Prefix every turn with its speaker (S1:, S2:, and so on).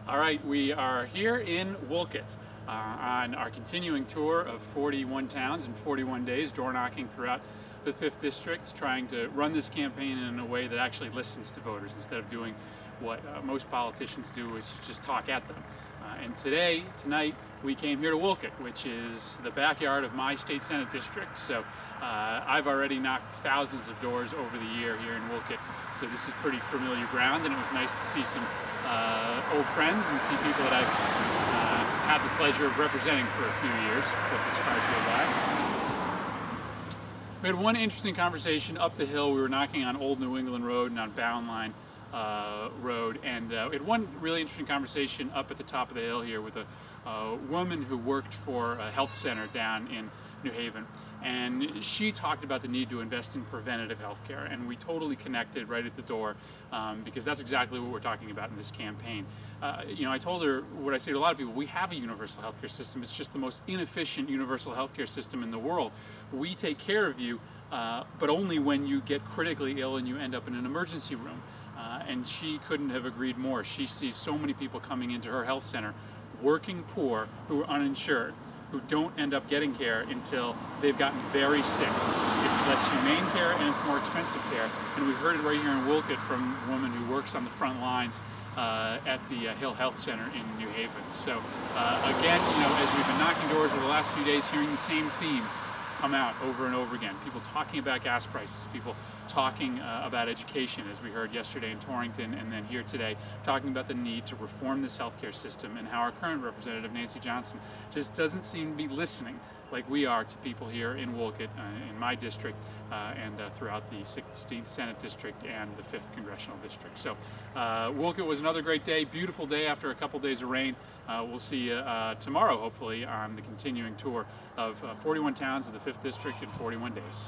S1: All right, we are here in Wolcott on our continuing tour of 41 towns in 41 days, door knocking throughout the 5th District, trying to run this campaign in a way that actually listens to voters instead of doing what most politicians do, which is just talk at them. And tonight, we came here to Wolcott, which is the backyard of my state Senate district. So I've already knocked thousands of doors over the year here in Wolcott. So this is pretty familiar ground, and it was nice to see some old friends and see people that I've had the pleasure of representing for a few years. Let this car go by. We had one interesting conversation up the hill. We were knocking on Old New England Road and on Bound Line Road, and we had one really interesting conversation up at the top of the hill here with a woman who worked for a health center down in New Haven, and she talked about the need to invest in preventative health care, and we totally connected right at the door because that's exactly what we're talking about in this campaign. I told her what I say to a lot of people: we have a universal healthcare system. It's just the most inefficient universal healthcare system in the world. We take care of you, but only when you get critically ill and you end up in an emergency room. And she couldn't have agreed more. She sees so many people coming into her health center, working poor, who are uninsured, who don't end up getting care until they've gotten very sick. It's less humane care and it's more expensive care. And we heard it right here in Wolcott from a woman who works on the front lines at the Hill Health Center in New Haven. So again, as we've been knocking doors over the last few days, hearing the same themes come out over and over again. People talking about gas prices, people talking about education, as we heard yesterday in Torrington, and then here today, talking about the need to reform this healthcare system, and how our current representative, Nancy+Johnson, just doesn't seem to be listening like we are to people here in Wolcott, in my district, and throughout the 16th Senate District and the 5th Congressional District. So Wolcott was another great day, beautiful day after a couple days of rain. We'll see you tomorrow, hopefully, on the continuing tour of 41 towns of the 5th District in 41 days.